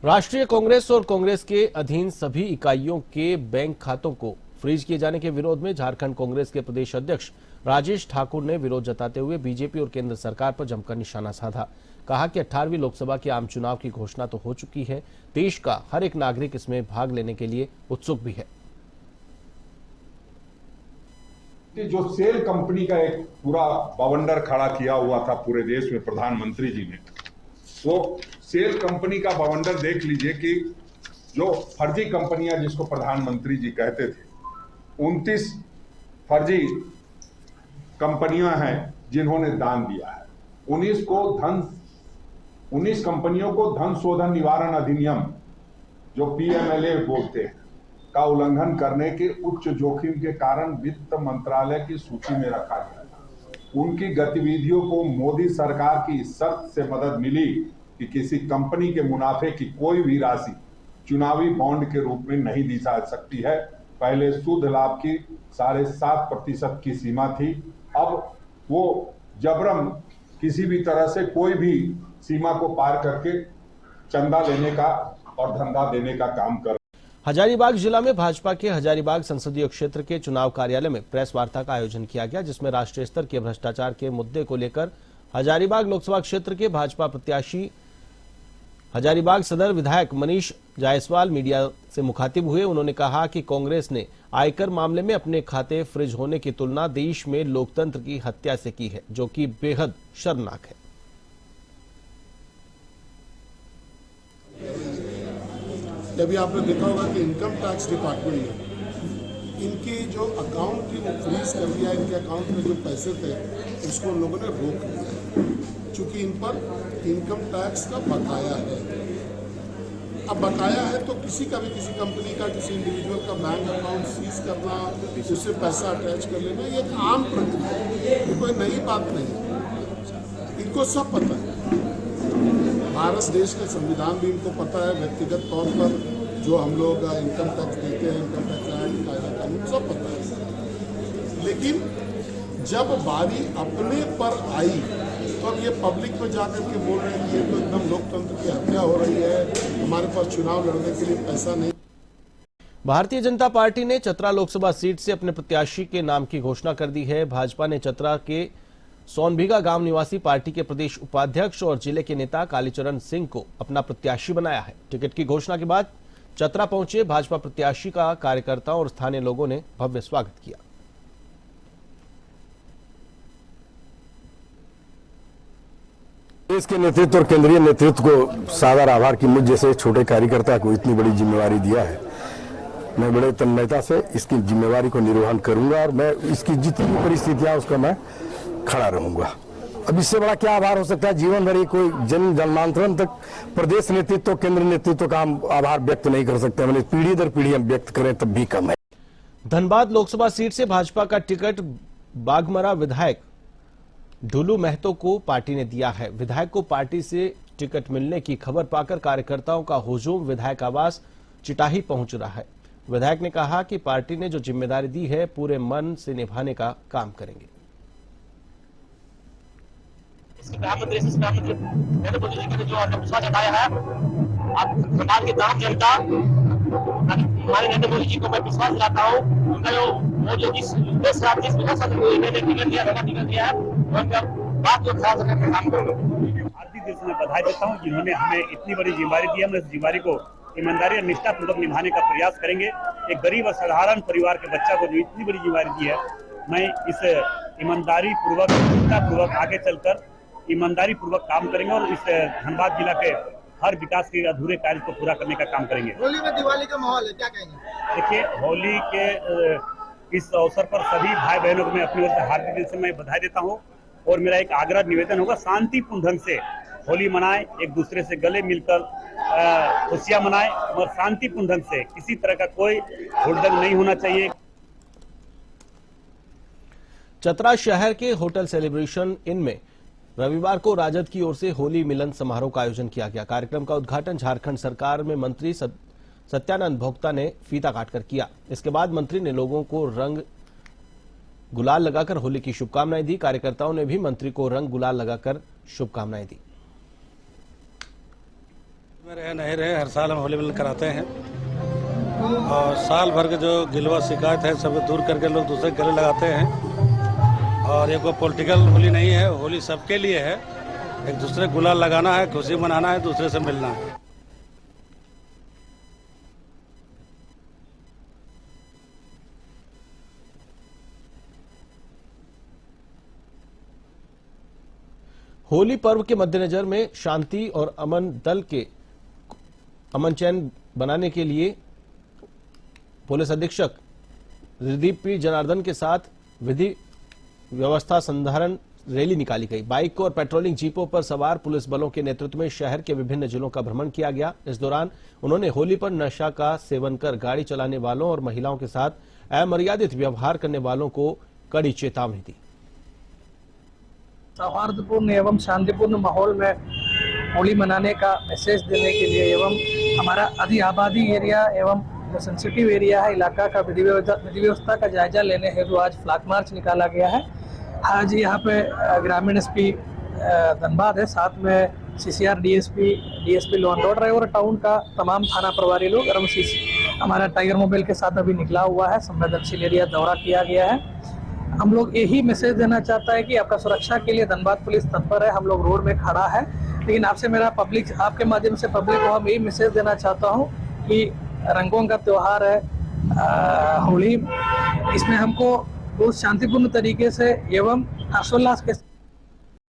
राष्ट्रीय कांग्रेस और कांग्रेस के अधीन सभी इकाइयों के बैंक खातों को फ्रीज किए जाने के विरोध में झारखंड कांग्रेस के प्रदेश अध्यक्ष राजेश ठाकुर ने विरोध जताते हुए बीजेपी और केंद्र सरकार पर जमकर निशाना साधा। कहा कि 18वीं लोकसभा के आम चुनाव की घोषणा तो हो चुकी है, देश का हर एक नागरिक इसमें भाग लेने के लिए उत्सुक भी है। जो सेल कंपनी का एक पूरा बवंडर खड़ा किया हुआ था पूरे देश में प्रधानमंत्री जी ने, वो सेल कंपनी का बवंडर देख लीजिए कि जो फर्जी कंपनियां जिसको प्रधानमंत्री जी कहते थे, 29 फर्जी कंपनियां हैं जिन्होंने दान दिया है। 19 कंपनियों को धन शोधन निवारण अधिनियम जो पीएमएलए बोलते हैं का उल्लंघन करने के उच्च जोखिम के कारण वित्त मंत्रालय की सूची में रखा गया था। उनकी गतिविधियों को मोदी सरकार की शर्त से मदद मिली कि किसी कंपनी के मुनाफे की कोई भी राशि चुनावी बॉन्ड के रूप में नहीं दी जा सकती है। पहले शुद्ध लाभ की 7.5% की सीमा थी, अब वो जबरन किसी भी तरह से कोई भी सीमा को पार करके चंदा लेने का और धंधा देने का काम कर। हजारीबाग जिला में भाजपा के हजारीबाग संसदीय क्षेत्र के चुनाव कार्यालय में प्रेस वार्ता का आयोजन किया गया, जिसमें राष्ट्रीय स्तर के भ्रष्टाचार के मुद्दे को लेकर हजारीबाग लोकसभा क्षेत्र के भाजपा प्रत्याशी हजारीबाग सदर विधायक मनीष जायसवाल मीडिया से मुखातिब हुए। उन्होंने कहा कि कांग्रेस ने आयकर मामले में अपने खाते फ्रीज होने की तुलना देश में लोकतंत्र की हत्या से की है, जो कि बेहद शर्मनाक है। अभी आपने देखा होगा कि इनकम टैक्स डिपार्टमेंट ने इनकी जो अकाउंट थी वो फ्रीज कर दिया। इनके अकाउंट में जो पैसे थे उसको उन लोगों ने रोक लिया, चूंकि इन पर इनकम टैक्स का बकाया है। अब बकाया है तो किसी का भी, किसी कंपनी का, किसी इंडिविजुअल का बैंक अकाउंट सीज करना, उससे पैसा अटैच कर लेना, ये एक आम प्रक्रिया है, ये कोई नई बात नहीं। इनको सब पता है, भारत देश के संविधान भी इनको पता है, व्यक्तिगत तौर पर जो हम लोग इनकम टैक्स देते हैं, इनकम टैक्स एक्ट, कायदा कानून सब पता है। लेकिन जब बारी अपने पर आई तो अब ये पब्लिक में जाकर के बोल रहे हैं कि ये तो एकदम लोकतंत्र की हत्या हो रही है, हमारे पास चुनाव लड़ने के लिए पैसा नहीं। भारतीय जनता पार्टी ने चतरा लोकसभा सीट से अपने प्रत्याशी के नाम की घोषणा कर दी है। भाजपा ने चतरा के सोनभीगा गांव निवासी पार्टी के प्रदेश उपाध्यक्ष और जिले के नेता कालीचरण सिंह को अपना प्रत्याशी बनाया है। टिकट की घोषणा के बाद चतरा पहुंचे भाजपा प्रत्याशी का कार्यकर्ताओं और स्थानीय लोगों ने भव्य स्वागत किया। देश के नेतृत्व और केंद्रीय नेतृत्व को सादर आभार कि मुझ जैसे छोटे कार्यकर्ता को इतनी बड़ी जिम्मेवारी दिया है। मैं बड़े तन्मयता से इसकी जिम्मेवारी को निर्वहन करूंगा और मैं इसकी जितनी भी परिस्थितियां उसका मैं खड़ा रहूंगा। अब इससे बड़ा क्या आभार हो सकता है? जीवन भर कोई जन्मांतरण तक प्रदेश नेतृत्व, केंद्र नेतृत्व का हम आभार व्यक्त नहीं कर सकते। मैंने पीढ़ी दर पीढ़ी हम व्यक्त करें तब भी कम है। धनबाद लोकसभा सीट से भाजपा का टिकट बाघमरा विधायक ढुलू महतो को पार्टी ने दिया है। विधायक को पार्टी से टिकट मिलने की खबर पाकर कार्यकर्ताओं का हुजूम विधायक आवास चिटाही पहुंच रहा है। विधायक ने कहा कि पार्टी ने जो जिम्मेदारी दी है पूरे मन से निभाने का काम करेंगे। प्रधानमंत्री नरेंद्र मोदी जी ने जो विश्वास जताया है, अब समाज की तमाम जनता हमारे नरेंद्र मोदी जी को मैं विश्वास दिलाता हूँ। उनका जो जिस देश से टिकट दिया है, उनका बात को ख्याल रखने का काम करूंगा। भारतीय देश में बधाई देता हूँ जिन्होंने हमें इतनी बड़ी जिम्मेदारी दी है। हम इस जिम्मेदारी को ईमानदारी और निष्ठापूर्वक निभाने का प्रयास करेंगे। एक गरीब और साधारण परिवार के बच्चा को जो इतनी बड़ी जिम्मेदारी दी है, मैं इस ईमानदारी पूर्वक, निष्ठापूर्वक आगे चलकर ईमानदारी पूर्वक काम करेंगे और इस धनबाद जिला के हर विकास के अधूरे कार्य को पूरा करने का काम करेंगे। होली में दिवाली का माहौल है, क्या कहेंगे? देखिए, होली के इस अवसर पर सभी भाई बहनों को मैं अपनी ओर से हार्दिक दिल से मैं बधाई देता हूँ और मेरा एक आग्रह निवेदन होगा, शांतिपूर्ण ढंग से होली मनाएं, एक दूसरे से गले मिलकर खुशियां मनाएं और शांतिपूर्ण ढंग से, किसी तरह का कोई हुड़दंग नहीं होना चाहिए। चतरा शहर के होटल सेलिब्रेशन इन में रविवार को राजद की ओर से होली मिलन समारोह का आयोजन किया गया। कार्यक्रम का उद्घाटन झारखंड सरकार में मंत्री सत्यानंद भोक्ता ने फीता काटकर किया। इसके बाद मंत्री ने लोगों को रंग गुलाल लगाकर होली की शुभकामनाएं दी। कार्यकर्ताओं ने भी मंत्री को रंग गुलाल लगाकर शुभकामनाएं दी। में रहे नहीं रहे, हर साल हम होली मिलन कराते हैं और साल भर के जो गिलवा शिकायत है सब दूर करके लोग दूसरे गले लगाते हैं। और ये कोई पॉलिटिकल होली नहीं है, होली सबके लिए है। एक दूसरे गुलाल लगाना है, खुशी मनाना है, दूसरे से मिलना है। होली पर्व के मद्देनजर में शांति और अमन दल के अमन चैन बनाने के लिए पुलिस अधीक्षक हृदीप पी जनार्दन के साथ विधि व्यवस्था संधारण रैली निकाली गई। बाइक और पेट्रोलिंग जीपों पर सवार पुलिस बलों के नेतृत्व में शहर के विभिन्न जिलों का भ्रमण किया गया। इस दौरान उन्होंने होली पर नशा का सेवन कर गाड़ी चलाने वालों और महिलाओं के साथ अमर्यादित व्यवहार करने वालों को कड़ी चेतावनी दी। सौहार्दपूर्ण एवं शांतिपूर्ण माहौल में होली मनाने का मैसेज देने के लिए एवं हमारा अधि आबादी एरिया एवं जो सेंसिटिव एरिया है इलाका का विधि व्यवस्था का जायजा लेने हेतु आज फ्लैग मार्च निकाला गया है। आज यहाँ पे ग्रामीण एसपी धनबाद है, साथ में CCR DSP law and order है और टाउन का तमाम थाना प्रभारी लोग और हमारा टाइगर मोबाइल के साथ अभी निकला हुआ है। संवेदनशील एरिया दौरा किया गया है। हम लोग यही मैसेज देना चाहता है कि आपका सुरक्षा के लिए धनबाद पुलिस तत्पर है। हम लोग रोड में खड़ा है, लेकिन आपसे मेरा पब्लिक आपके माध्यम से पब्लिक को हम यही मैसेज देना चाहता हूँ कि रंगों का त्योहार है होली, इसमें हमको बहुत शांतिपूर्ण तरीके से एवं हर्षोल्लास के